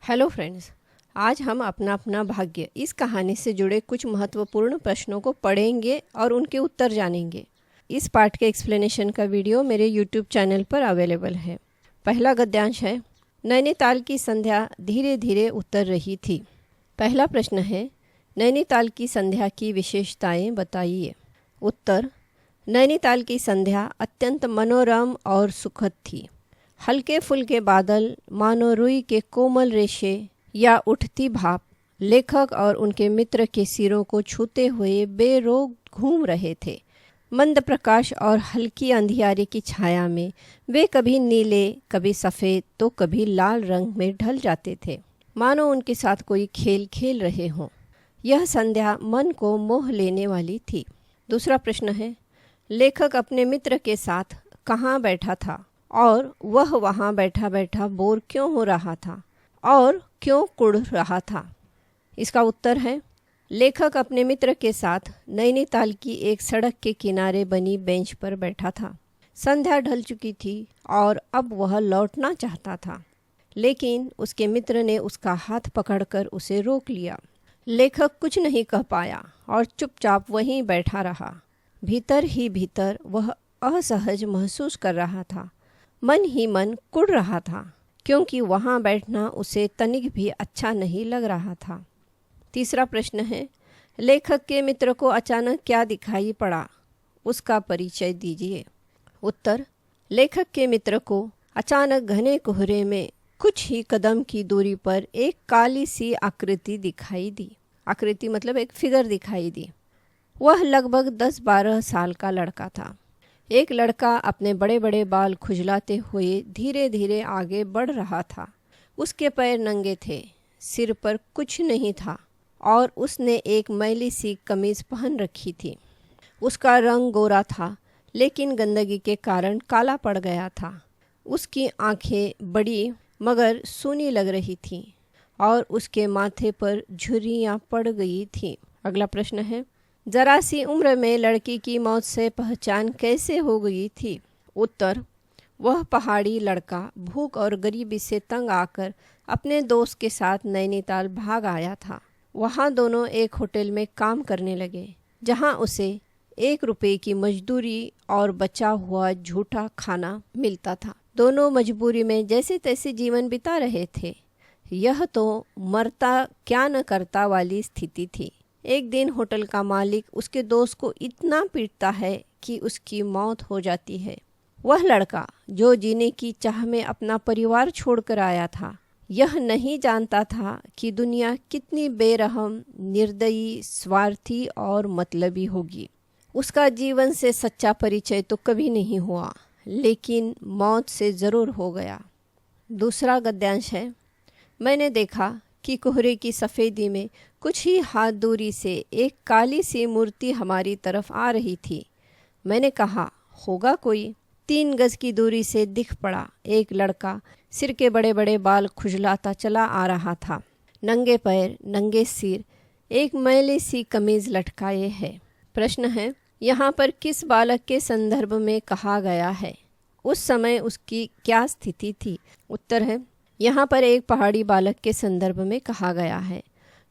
Hello friends, आज हम अपना अपना भाग्य इस कहानी से जुड़े कुछ महत्वपूर्ण प्रश्नों को पढ़ेंगे और उनके उत्तर जानेंगे। इस पाठ के एक्सप्लेनेशन का वीडियो मेरे यूट्यूब चैनल पर अवेलेबल है। पहला गद्यांश है, नैनीताल की संध्या धीरे धीरे उतर रही थी। पहला प्रश्न है, नैनीताल की संध्या की विशेषताएं बताइए। उत्तर, नैनीताल की संध्या अत्यंत मनोरम और सुखद थी। हल्के फुल्के बादल मानो रुई के कोमल रेशे या उठती भाप लेखक और उनके मित्र के सिरों को छूते हुए बेरोक घूम रहे थे। मंद प्रकाश और हल्की अंधियारे की छाया में वे कभी नीले, कभी सफ़ेद तो कभी लाल रंग में ढल जाते थे, मानो उनके साथ कोई खेल खेल रहे हों। यह संध्या मन को मोह लेने वाली थी। दूसरा प्रश्न है, लेखक अपने मित्र के साथ कहाँ बैठा था और वह वहाँ बैठा बैठा बोर क्यों हो रहा था और क्यों कुढ़ रहा था। इसका उत्तर है, लेखक अपने मित्र के साथ नैनीताल की एक सड़क के किनारे बनी बेंच पर बैठा था। संध्या ढल चुकी थी और अब वह लौटना चाहता था, लेकिन उसके मित्र ने उसका हाथ पकड़कर उसे रोक लिया। लेखक कुछ नहीं कह पाया और चुपचाप वहीं बैठा रहा। भीतर ही भीतर वह असहज महसूस कर रहा था। मन ही मन कुढ़ रहा था, क्योंकि वहाँ बैठना उसे तनिक भी अच्छा नहीं लग रहा था। तीसरा प्रश्न है, लेखक के मित्र को अचानक क्या दिखाई पड़ा, उसका परिचय दीजिए। उत्तर, लेखक के मित्र को अचानक घने कोहरे में कुछ ही कदम की दूरी पर एक काली सी आकृति दिखाई दी। आकृति मतलब एक फिगर दिखाई दी। वह लगभग 10-12 साल का लड़का था। एक लड़का अपने बड़े बड़े बाल खुजलाते हुए धीरे धीरे आगे बढ़ रहा था। उसके पैर नंगे थे, सिर पर कुछ नहीं था और उसने एक मैली सी कमीज पहन रखी थी। उसका रंग गोरा था, लेकिन गंदगी के कारण काला पड़ गया था। उसकी आंखें बड़ी मगर सूनी लग रही थीं और उसके माथे पर झुर्रियाँ पड़ गई थीं। अगला प्रश्न है, जरा सी उम्र में लड़की की मौत से पहचान कैसे हो गई थी। उत्तर, वह पहाड़ी लड़का भूख और गरीबी से तंग आकर अपने दोस्त के साथ नैनीताल भाग आया था। वहाँ दोनों एक होटल में काम करने लगे, जहाँ उसे 1 रुपये की मजदूरी और बचा हुआ झूठा खाना मिलता था। दोनों मजबूरी में जैसे तैसे जीवन बिता रहे थे। यह तो मरता क्या न करता वाली स्थिति थी। एक दिन होटल का मालिक उसके दोस्त को इतना पीटता है कि उसकी मौत हो जाती है। वह लड़का जो जीने की चाह में अपना परिवार छोड़कर आया था, यह नहीं जानता था कि दुनिया कितनी बेरहम, निर्दयी, स्वार्थी और मतलबी होगी। उसका जीवन से सच्चा परिचय तो कभी नहीं हुआ, लेकिन मौत से ज़रूर हो गया। दूसरा गद्यांश है, मैंने देखा कि कोहरे की सफ़ेदी में कुछ ही हाथ दूरी से एक काली सी मूर्ति हमारी तरफ आ रही थी। मैंने कहा, होगा कोई। 3 गज की दूरी से दिख पड़ा एक लड़का, सिर के बड़े बड़े बाल खुजलाता चला आ रहा था। नंगे पैर, नंगे सिर, एक मैली सी कमीज लटकाए है। प्रश्न है, यहाँ पर किस बालक के संदर्भ में कहा गया है? उस समय उसकी क्या स्थिति थी? उत्तर है, यहाँ पर एक पहाड़ी बालक के संदर्भ में कहा गया है,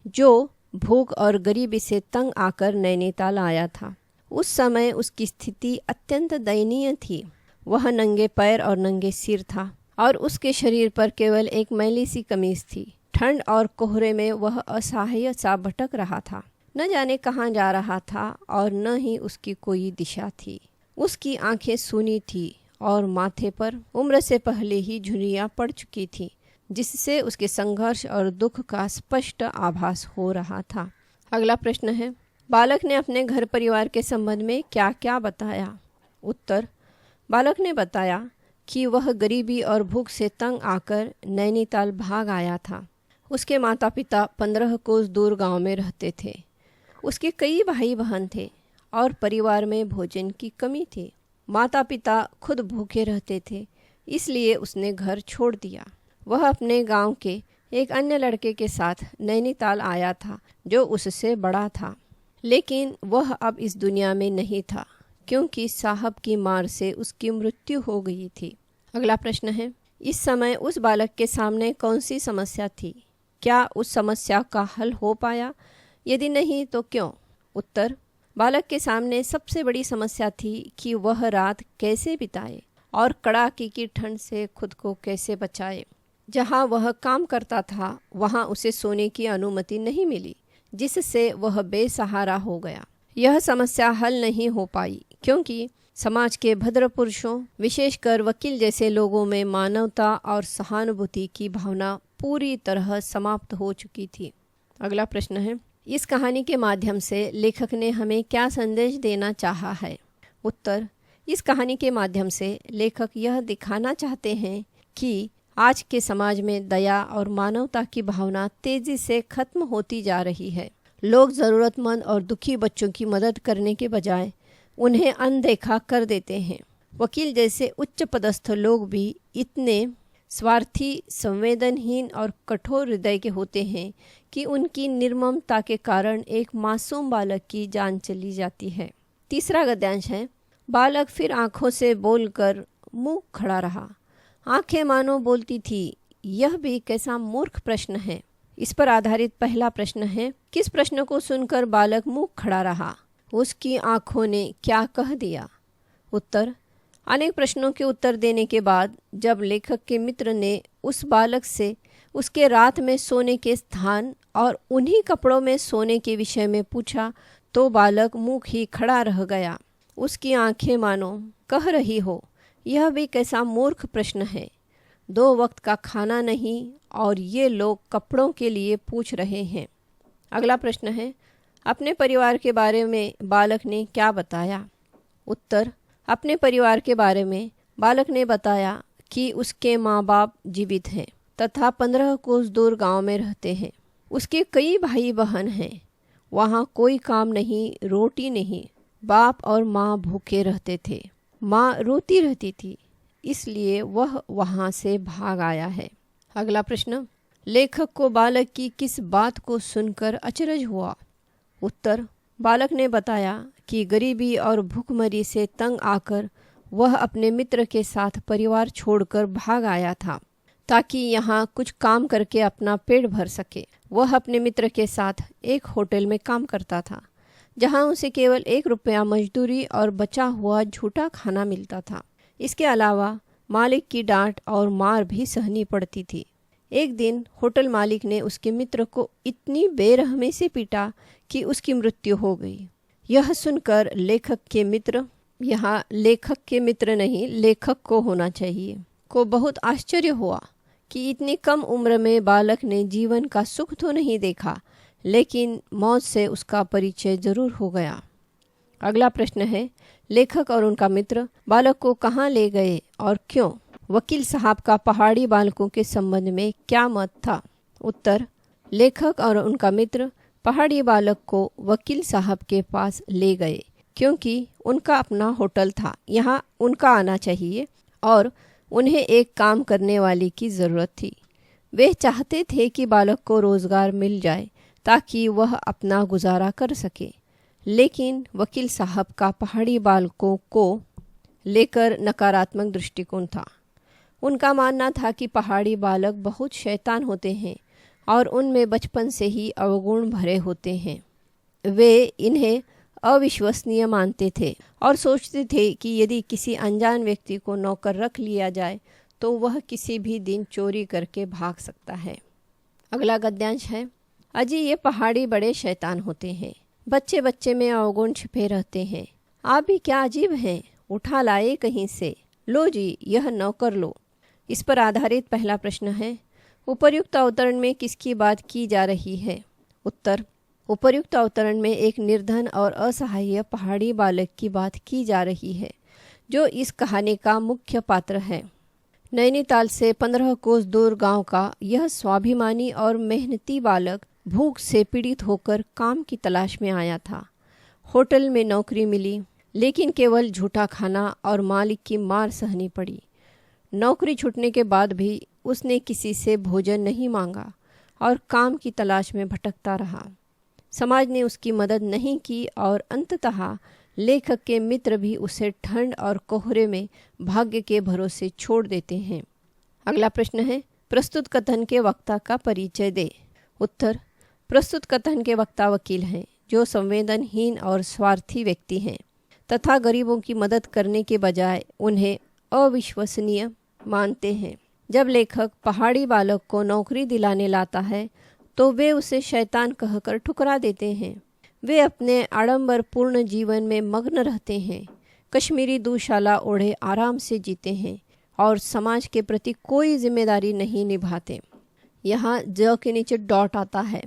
जो भूख और गरीबी से तंग आकर नैनीताल आया था। उस समय उसकी स्थिति अत्यंत दयनीय थी। वह नंगे पैर और नंगे सिर था और उसके शरीर पर केवल एक मैली सी कमीज थी। ठंड और कोहरे में वह असहाय सा भटक रहा था। न जाने कहाँ जा रहा था और न ही उसकी कोई दिशा थी। उसकी आंखें सूनी थी और माथे पर उम्र से पहले ही झुर्रियाँ पड़ चुकी थी, जिससे उसके संघर्ष और दुख का स्पष्ट आभास हो रहा था। अगला प्रश्न है, बालक ने अपने घर परिवार के संबंध में क्या क्या बताया? उत्तर, बालक ने बताया कि वह गरीबी और भूख से तंग आकर नैनीताल भाग आया था। उसके माता पिता 15 कोस दूर गांव में रहते थे। उसके कई भाई बहन थे और परिवार में भोजन की कमी थी। माता पिता खुद भूखे रहते थे, इसलिए उसने घर छोड़ दिया। वह अपने गांव के एक अन्य लड़के के साथ नैनीताल आया था, जो उससे बड़ा था, लेकिन वह अब इस दुनिया में नहीं था, क्योंकि साहब की मार से उसकी मृत्यु हो गई थी। अगला प्रश्न है, इस समय उस बालक के सामने कौन सी समस्या थी? क्या उस समस्या का हल हो पाया? यदि नहीं तो क्यों? उत्तर: बालक के सामने सबसे बड़ी समस्या थी कि वह रात कैसे बिताए और कड़ाके की ठंड से खुद को कैसे बचाए। जहाँ वह काम करता था वहाँ उसे सोने की अनुमति नहीं मिली, जिससे वह बेसहारा हो गया। यह समस्या हल नहीं हो पाई क्योंकि समाज के भद्र पुरुषों, विशेषकर वकील जैसे लोगों में मानवता और सहानुभूति की भावना पूरी तरह समाप्त हो चुकी थी। अगला प्रश्न है, इस कहानी के माध्यम से लेखक ने हमें क्या संदेश देना चाहा है? उत्तर: इस कहानी के माध्यम से लेखक यह दिखाना चाहते हैं कि आज के समाज में दया और मानवता की भावना तेजी से खत्म होती जा रही है। लोग ज़रूरतमंद और दुखी बच्चों की मदद करने के बजाय उन्हें अनदेखा कर देते हैं। वकील जैसे उच्च पदस्थ लोग भी इतने स्वार्थी, संवेदनहीन और कठोर हृदय के होते हैं कि उनकी निर्ममता के कारण एक मासूम बालक की जान चली जाती है। तीसरा गद्यांश है, बालक फिर आंखों से बोलकर मुंह खड़ा रहा। आंखें मानो बोलती थी, यह भी कैसा मूर्ख प्रश्न है। इस पर आधारित पहला प्रश्न है, किस प्रश्न को सुनकर बालक मुंह खड़ा रहा? उसकी आंखों ने क्या कह दिया? उत्तर: अनेक प्रश्नों के उत्तर देने के बाद जब लेखक के मित्र ने उस बालक से उसके रात में सोने के स्थान और उन्हीं कपड़ों में सोने के विषय में पूछा तो बालक मुंह ही खड़ा रह गया। उसकी आंखें मानो कह रही हो, यह भी कैसा मूर्ख प्रश्न है। 2 वक्त का खाना नहीं और ये लोग कपड़ों के लिए पूछ रहे हैं। अगला प्रश्न है, अपने परिवार के बारे में बालक ने क्या बताया? उत्तर: अपने परिवार के बारे में बालक ने बताया कि उसके माँ बाप जीवित हैं तथा 15 कोस दूर गांव में रहते हैं। उसके कई भाई बहन हैं। वहाँ कोई काम नहीं, रोटी नहीं। बाप और माँ भूखे रहते थे। माँ रोती रहती थी, इसलिए वह वहाँ से भाग आया है। अगला प्रश्न, लेखक को बालक की किस बात को सुनकर अचरज हुआ? उत्तर: बालक ने बताया कि गरीबी और भूखमरी से तंग आकर वह अपने मित्र के साथ परिवार छोड़कर भाग आया था ताकि यहाँ कुछ काम करके अपना पेट भर सके। वह अपने मित्र के साथ एक होटल में काम करता था जहाँ उसे केवल 1 रुपया मजदूरी और बचा हुआ झूठा खाना मिलता था। इसके अलावा मालिक की डांट और मार भी सहनी पड़ती थी। एक दिन होटल मालिक ने उसके मित्र को इतनी बेरहमी से पीटा कि उसकी मृत्यु हो गई। यह सुनकर लेखक के मित्र, यहाँ लेखक के मित्र नहीं, लेखक को होना चाहिए, को बहुत आश्चर्य हुआ कि इतनी कम उम्र में बालक ने जीवन का सुख तो नहीं देखा, लेकिन मौत से उसका परिचय जरूर हो गया। अगला प्रश्न है, लेखक और उनका मित्र बालक को कहाँ ले गए और क्यों? वकील साहब का पहाड़ी बालकों के संबंध में क्या मत था? उत्तर: लेखक और उनका मित्र पहाड़ी बालक को वकील साहब के पास ले गए क्योंकि उनका अपना होटल था, यहाँ उनका आना चाहिए और उन्हें एक काम करने वाली की ज़रूरत थी। वे चाहते थे कि बालक को रोज़गार मिल जाए ताकि वह अपना गुजारा कर सके, लेकिन वकील साहब का पहाड़ी बालकों को लेकर नकारात्मक दृष्टिकोण था। उनका मानना था कि पहाड़ी बालक बहुत शैतान होते हैं और उनमें बचपन से ही अवगुण भरे होते हैं। वे इन्हें अविश्वसनीय मानते थे और सोचते थे कि यदि किसी अनजान व्यक्ति को नौकर रख लिया जाए तो वह किसी भी दिन चोरी करके भाग सकता है। अगला गद्यांश है, अजी ये पहाड़ी बड़े शैतान होते हैं, बच्चे बच्चे में अवगुण छिपे रहते हैं। आप भी क्या अजीब हैं, उठा लाए कहीं से, लो जी यह नौकर लो। इस पर आधारित पहला प्रश्न है, उपर्युक्त अवतरण में किसकी बात की जा रही है? उत्तर: उपर्युक्त अवतरण में एक निर्धन और असहाय पहाड़ी बालक की बात की जा रही है जो इस कहानी का मुख्य पात्र है। नैनीताल से 15 कोस दूर गांव का यह स्वाभिमानी और मेहनती बालक भूख से पीड़ित होकर काम की तलाश में आया था। होटल में नौकरी मिली, लेकिन केवल झूठा खाना और मालिक की मार सहनी पड़ी। नौकरी छूटने के बाद भी उसने किसी से भोजन नहीं मांगा और काम की तलाश में भटकता रहा। समाज ने उसकी मदद नहीं की और अंततः लेखक के मित्र भी उसे ठंड और कोहरे में भाग्य के भरोसे छोड़ देते हैं। अगला प्रश्न है, प्रस्तुत कथन के वक्ता का परिचय दे। उत्तर, प्रस्तुत कथन के वक्ता वकील हैं जो संवेदनहीन और स्वार्थी व्यक्ति हैं तथा गरीबों की मदद करने के बजाय उन्हें अविश्वसनीय मानते हैं। जब लेखक पहाड़ी बालक को नौकरी दिलाने लाता है तो वे उसे शैतान कहकर ठुकरा देते हैं। वे अपने आडंबरपूर्ण जीवन में मग्न रहते हैं, कश्मीरी दुशाला ओढ़े आराम से जीते हैं और समाज के प्रति कोई जिम्मेदारी नहीं निभाते। यहाँ ज के नीचे डॉट आता है।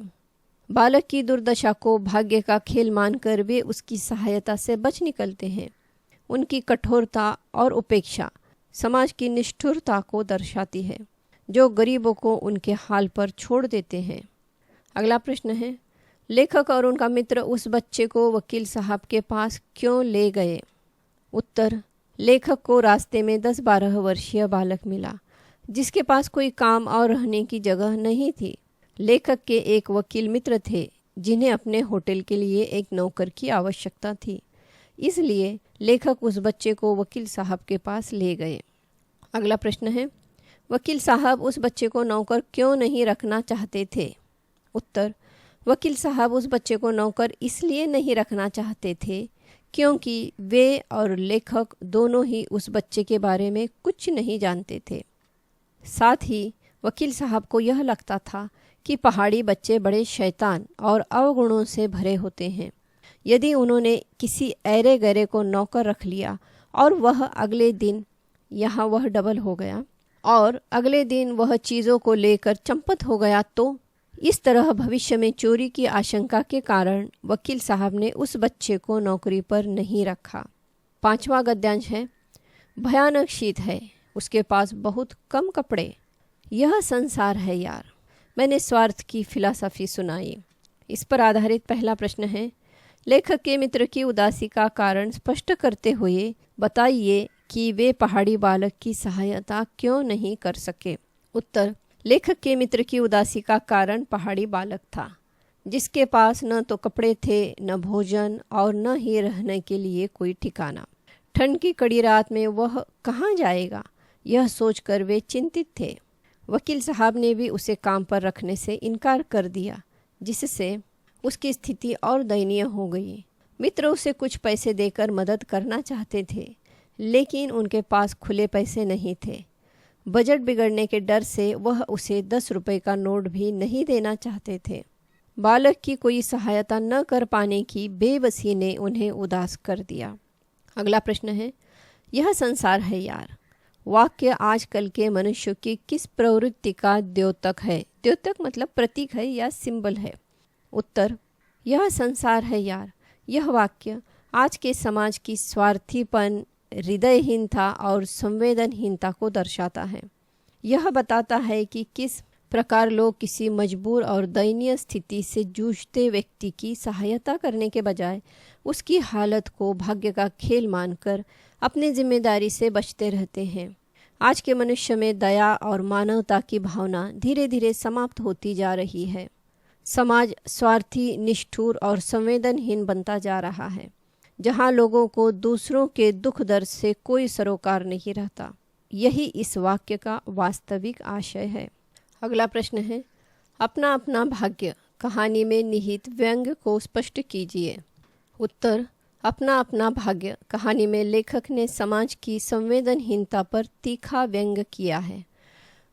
बालक की दुर्दशा को भाग्य का खेल मानकर वे उसकी सहायता से बच निकलते हैं। उनकी कठोरता और उपेक्षा समाज की निष्ठुरता को दर्शाती है जो गरीबों को उनके हाल पर छोड़ देते हैं। अगला प्रश्न है, लेखक और उनका मित्र उस बच्चे को वकील साहब के पास क्यों ले गए? उत्तर, लेखक को रास्ते में 10-12 वर्षीय बालक मिला जिसके पास कोई काम और रहने की जगह नहीं थी। लेखक के एक वकील मित्र थे जिन्हें अपने होटल के लिए एक नौकर की आवश्यकता थी, इसलिए लेखक उस बच्चे को वकील साहब के पास ले गए। अगला प्रश्न है, वकील साहब उस बच्चे को नौकर क्यों नहीं रखना चाहते थे? उत्तर, वकील साहब उस बच्चे को नौकर इसलिए नहीं रखना चाहते थे क्योंकि वे और लेखक दोनों ही उस बच्चे के बारे में कुछ नहीं जानते थे। साथ ही वकील साहब को यह लगता था कि पहाड़ी बच्चे बड़े शैतान और अवगुणों से भरे होते हैं। यदि उन्होंने किसी ऐरे गैरे को नौकर रख लिया और वह अगले दिन वह चीज़ों को लेकर चंपत हो गया तो इस तरह भविष्य में चोरी की आशंका के कारण वकील साहब ने उस बच्चे को नौकरी पर नहीं रखा। 5वां गद्यांश है, भयानक शीत है, उसके पास बहुत कम कपड़े। यह संसार है यार। मैंने स्वार्थ की फिलॉसफी सुनाई। इस पर आधारित पहला प्रश्न है, लेखक के मित्र की उदासी का कारण स्पष्ट करते हुए बताइए कि वे पहाड़ी बालक की सहायता क्यों नहीं कर सके। उत्तर, लेखक के मित्र की उदासी का कारण पहाड़ी बालक था जिसके पास न तो कपड़े थे, न भोजन और न ही रहने के लिए कोई ठिकाना। ठंड की कड़ी रात में वह कहाँ जाएगा, यह सोचकर वे चिंतित थे। वकील साहब ने भी उसे काम पर रखने से इनकार कर दिया जिससे उसकी स्थिति और दयनीय हो गई। मित्र उसे कुछ पैसे देकर मदद करना चाहते थे लेकिन उनके पास खुले पैसे नहीं थे। बजट बिगड़ने के डर से वह उसे 10 रुपए का नोट भी नहीं देना चाहते थे। बालक की कोई सहायता न कर पाने की बेबसी ने उन्हें उदास कर दिया। अगला प्रश्न है, यह संसार है यार। वाक्य आजकल के मनुष्य की किस प्रवृत्ति का द्योतक है? द्योतक मतलब प्रतीक है या सिंबल है। उत्तर, यह संसार है यार। यह वाक्य आज के समाज की स्वार्थीपन, हृदयहीनता और संवेदनहीनता को दर्शाता है। यह बताता है कि किस प्रकार लोग किसी मजबूर और दयनीय स्थिति से जूझते व्यक्ति की सहायता करने के बजाय उसकी हालत को भाग्य का खेल मानकर अपनी जिम्मेदारी से बचते रहते हैं। आज के मनुष्य में दया और मानवता की भावना धीरे धीरे समाप्त होती जा रही है। समाज स्वार्थी, निष्ठुर और संवेदनहीन बनता जा रहा है, जहां लोगों को दूसरों के दुख दर्द से कोई सरोकार नहीं रहता। यही इस वाक्य का वास्तविक आशय है। अगला प्रश्न है, अपना अपना भाग्य कहानी में निहित व्यंग्य को स्पष्ट कीजिए। उत्तर, अपना अपना भाग्य कहानी में लेखक ने समाज की संवेदनहीनता पर तीखा व्यंग्य किया है।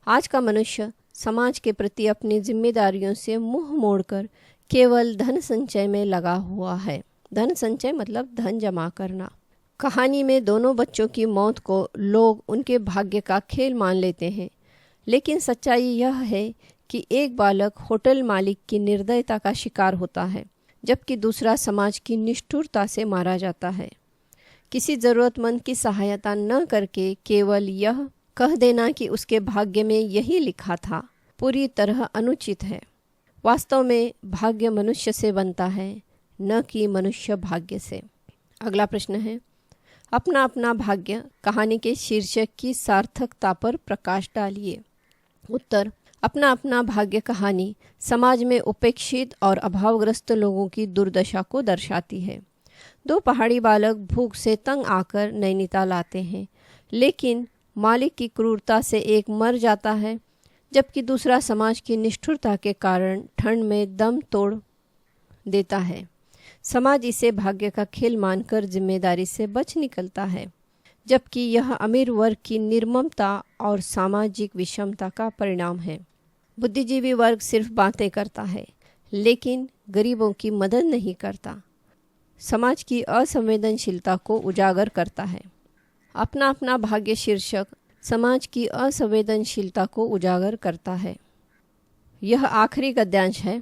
आज का मनुष्य समाज के प्रति अपनी जिम्मेदारियों से मुंह मोड़कर केवल धन संचय में लगा हुआ है। धन संचय मतलब धन जमा करना। कहानी में दोनों बच्चों की मौत को लोग उनके भाग्य का खेल मान लेते हैं, लेकिन सच्चाई यह है कि एक बालक होटल मालिक की निर्दयता का शिकार होता है, जबकि दूसरा समाज की निष्ठुरता से मारा जाता है। किसी ज़रूरतमंद की सहायता न करके केवल यह कह देना कि उसके भाग्य में यही लिखा था, पूरी तरह अनुचित है। वास्तव में भाग्य मनुष्य से बनता है, न कि मनुष्य भाग्य से। अगला प्रश्न है, अपना अपना भाग्य कहानी के शीर्षक की सार्थकता पर प्रकाश डालिए। उत्तर, अपना अपना भाग्य कहानी समाज में उपेक्षित और अभावग्रस्त लोगों की दुर्दशा को दर्शाती है। 2 पहाड़ी बालक भूख से तंग आकर नैनीताल आते हैं, लेकिन मालिक की क्रूरता से एक मर जाता है, जबकि दूसरा समाज की निष्ठुरता के कारण ठंड में दम तोड़ देता है। समाज इसे भाग्य का खेल मानकर जिम्मेदारी से बच निकलता है, जबकि यह अमीर वर्ग की निर्ममता और सामाजिक विषमता का परिणाम है। बुद्धिजीवी वर्ग सिर्फ बातें करता है, लेकिन गरीबों की मदद नहीं करता। समाज की असंवेदनशीलता को उजागर करता है। अपना अपना भाग्य शीर्षक समाज की असंवेदनशीलता को उजागर करता है। यह आखिरी गद्यांश है।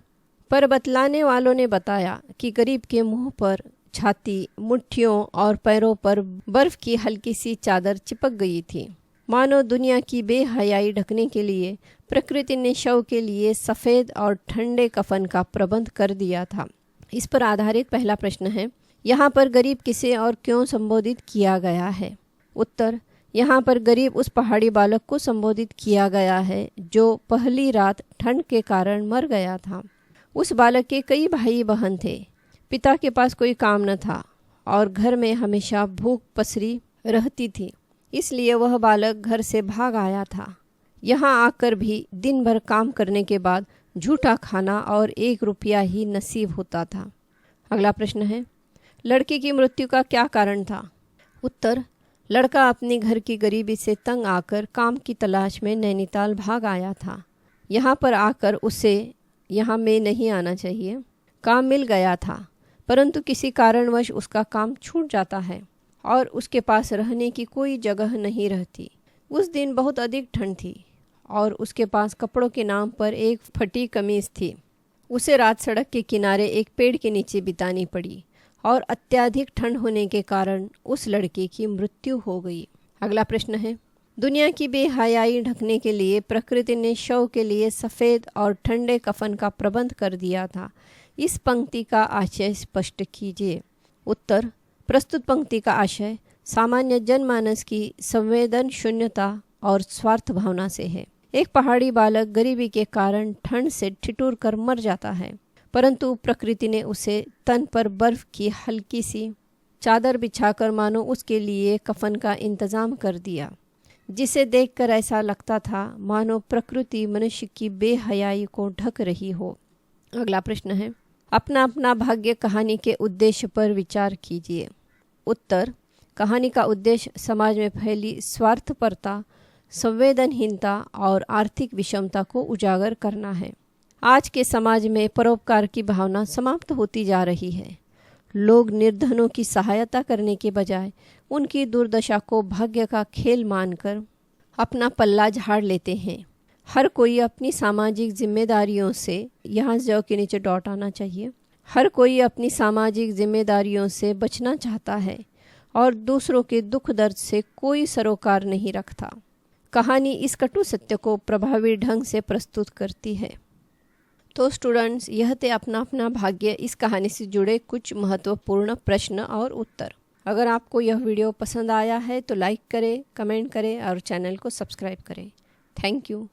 पर बतलाने वालों ने बताया कि गरीब के मुंह पर, छाती, मुट्ठियों और पैरों पर बर्फ की हल्की सी चादर चिपक गई थी, मानो दुनिया की बेहयाई ढकने के लिए प्रकृति ने शव के लिए सफ़ेद और ठंडे कफन का प्रबंध कर दिया था। इस पर आधारित पहला प्रश्न है, यहाँ पर गरीब किसे और क्यों संबोधित किया गया है? उत्तर, यहाँ पर गरीब उस पहाड़ी बालक को संबोधित किया गया है जो पहली रात ठंड के कारण मर गया था। उस बालक के कई भाई बहन थे। पिता के पास कोई काम न था और घर में हमेशा भूख पसरी रहती थी, इसलिए वह बालक घर से भाग आया था। यहाँ आकर भी दिन भर काम करने के बाद झूठा खाना और 1 रुपया ही नसीब होता था। अगला प्रश्न है, लड़के की मृत्यु का क्या कारण था? उत्तर, लड़का अपने घर की गरीबी से तंग आकर काम की तलाश में नैनीताल भाग आया था। यहाँ पर आकर उसे यहाँ में नहीं आना चाहिए। काम मिल गया था, परंतु किसी कारणवश उसका काम छूट जाता है और उसके पास रहने की कोई जगह नहीं रहती। उस दिन बहुत अधिक ठंड थी और उसके पास कपड़ों के नाम पर एक फटी कमीज थी। उसे रात सड़क के किनारे एक पेड़ के नीचे बितानी पड़ी और अत्यधिक ठंड होने के कारण उस लड़के की मृत्यु हो गई। अगला प्रश्न है, दुनिया की बेहयाई ढकने के लिए प्रकृति ने शव के लिए सफ़ेद और ठंडे कफन का प्रबंध कर दिया था। इस पंक्ति का आशय स्पष्ट कीजिए। उत्तर, प्रस्तुत पंक्ति का आशय सामान्य जनमानस की संवेदन शून्यता और स्वार्थ भावना से है। एक पहाड़ी बालक गरीबी के कारण ठंड से ठिठुर कर मर जाता है, परंतु प्रकृति ने उसे तन पर बर्फ की हल्की सी चादर बिछाकर मानो उसके लिए कफन का इंतजाम कर दिया, जिसे देखकर ऐसा लगता था मानो प्रकृति मनुष्य की बेहयाई को ढक रही हो। अगला प्रश्न है, अपना अपना भाग्य कहानी के उद्देश्य पर विचार कीजिए। उत्तर, कहानी का उद्देश्य समाज में फैली स्वार्थपरता, संवेदनहीनता और आर्थिक विषमता को उजागर करना है। आज के समाज में परोपकार की भावना समाप्त होती जा रही है। लोग निर्धनों की सहायता करने के बजाय उनकी दुर्दशा को भाग्य का खेल मानकर अपना पल्ला झाड़ लेते हैं। हर कोई अपनी सामाजिक जिम्मेदारियों से, यहाँ जौ के नीचे डॉट आना चाहिए, हर कोई अपनी सामाजिक जिम्मेदारियों से बचना चाहता है और दूसरों के दुख दर्द से कोई सरोकार नहीं रखता। कहानी इस कटु सत्य को प्रभावी ढंग से प्रस्तुत करती है। तो स्टूडेंट्स, यह थे अपना अपना भाग्य इस कहानी से जुड़े कुछ महत्वपूर्ण प्रश्न और उत्तर। अगर आपको यह वीडियो पसंद आया है तो लाइक करें, कमेंट करें और चैनल को सब्सक्राइब करें। Thank you.